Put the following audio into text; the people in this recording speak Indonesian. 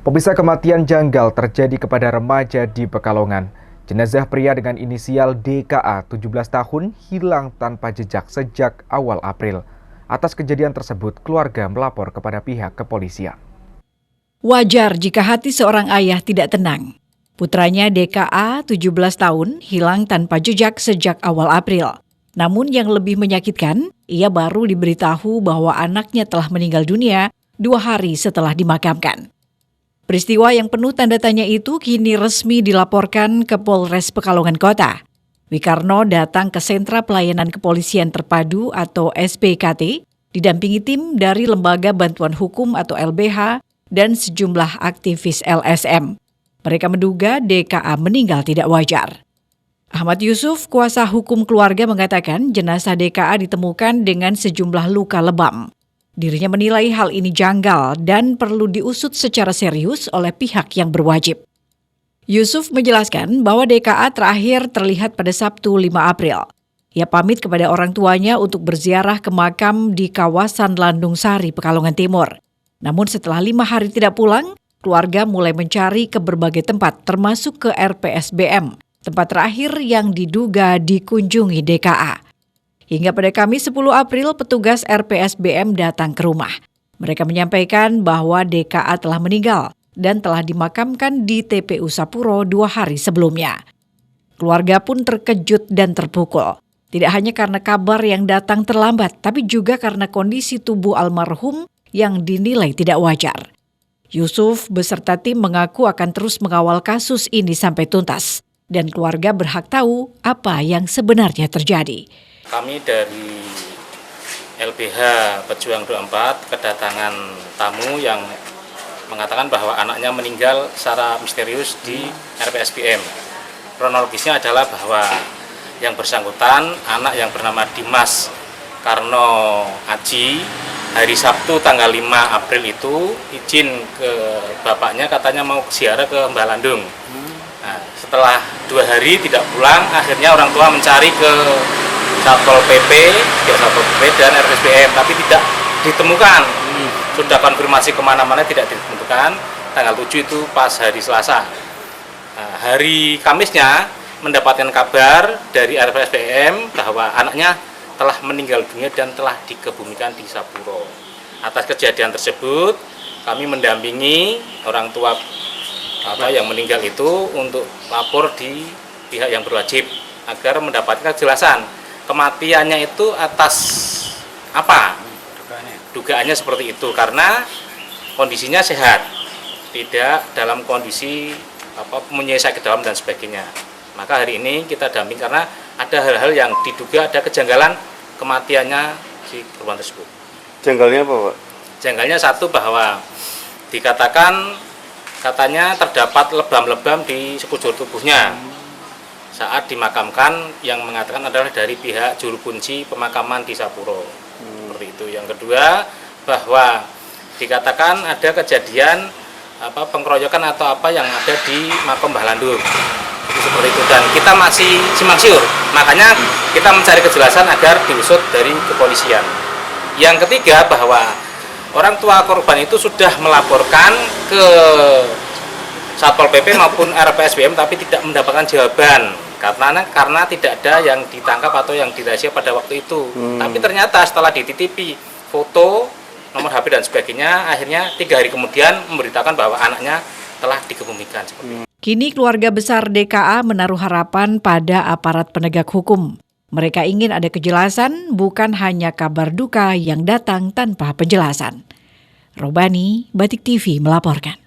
Pemirsa, kematian janggal terjadi kepada remaja di Pekalongan. Jenazah pria dengan inisial DKA 17 tahun hilang tanpa jejak sejak awal April. Atas kejadian tersebut, keluarga melapor kepada pihak kepolisian. Wajar jika hati seorang ayah tidak tenang. Putranya DKA 17 tahun hilang tanpa jejak sejak awal April. Namun yang lebih menyakitkan, ia baru diberitahu bahwa anaknya telah meninggal dunia 2 hari setelah dimakamkan. Peristiwa yang penuh tanda tanya itu kini resmi dilaporkan ke Polres Pekalongan Kota. Wikarno datang ke Sentra Pelayanan Kepolisian Terpadu atau SPKT, didampingi tim dari Lembaga Bantuan Hukum atau LBH dan sejumlah aktivis LSM. Mereka menduga DKA meninggal tidak wajar. Ahmad Yusuf, kuasa hukum keluarga, mengatakan jenazah DKA ditemukan dengan sejumlah luka lebam. Dirinya menilai hal ini janggal dan perlu diusut secara serius oleh pihak yang berwajib. Yusuf menjelaskan bahwa DKA terakhir terlihat pada Sabtu 5 April. Ia pamit kepada orang tuanya untuk berziarah ke makam di kawasan Landung Sari, Pekalongan Timur. Namun setelah 5 hari tidak pulang, keluarga mulai mencari ke berbagai tempat termasuk ke RPSBM, tempat terakhir yang diduga dikunjungi DKA. Hingga pada Kamis 10 April, petugas RPSBM datang ke rumah. Mereka menyampaikan bahwa DKA telah meninggal dan telah dimakamkan di TPU Sapuro 2 hari sebelumnya. Keluarga pun terkejut dan terpukul. Tidak hanya karena kabar yang datang terlambat, tapi juga karena kondisi tubuh almarhum yang dinilai tidak wajar. Yusuf beserta tim mengaku akan terus mengawal kasus ini sampai tuntas. Dan keluarga berhak tahu apa yang sebenarnya terjadi. Kami dari LBH Pejuang 24 kedatangan tamu yang mengatakan bahwa anaknya meninggal secara misterius di RPSBM. Kronologisnya adalah bahwa yang bersangkutan, anak yang bernama Dimas Karno Aji, hari Sabtu tanggal 5 April itu izin ke bapaknya, katanya mau ziarah ke Mbah Landung. Nah, setelah 2 hari tidak pulang, akhirnya orang tua mencari ke Satpol PP, dan RPSBM, tapi tidak ditemukan. Sudah konfirmasi kemana-mana tidak ditemukan. Tanggal 7 itu pas hari Selasa. Nah, hari Kamisnya mendapatkan kabar dari RPSBM bahwa anaknya telah meninggal dunia dan telah dikebumikan di Sapuro. Atas kejadian tersebut, kami mendampingi orang tua yang meninggal itu untuk lapor di pihak yang berwajib agar mendapatkan kejelasan kematiannya itu atas apa? Dugaannya seperti itu karena kondisinya sehat, tidak dalam kondisi mempunyai sakit dalam dan sebagainya. Maka hari ini kita damping karena ada hal-hal yang diduga ada kejanggalan kematiannya si korban tersebut. Janggalnya apa, Pak? Janggalnya satu, bahwa dikatakan katanya terdapat lebam-lebam di sekujur tubuhnya saat dimakamkan, yang mengatakan adalah dari pihak juru kunci pemakaman di Sapuro. Seperti itu. Yang kedua, bahwa dikatakan ada kejadian pengkeroyokan atau apa yang ada di makam Mbah Landung. Seperti itu, dan kita masih simpang siur. Makanya kita mencari kejelasan agar diusut dari kepolisian. Yang ketiga, bahwa orang tua korban itu sudah melaporkan ke Satpol PP maupun RPSBM tapi tidak mendapatkan jawaban karena tidak ada yang ditangkap atau yang dirahsia pada waktu itu. Tapi ternyata setelah dititipi foto, nomor HP dan sebagainya, akhirnya 3 hari kemudian memberitakan bahwa anaknya telah dikebumikan. Kini keluarga besar DKA menaruh harapan pada aparat penegak hukum. Mereka ingin ada kejelasan, bukan hanya kabar duka yang datang tanpa penjelasan. Robani, Batik TV melaporkan.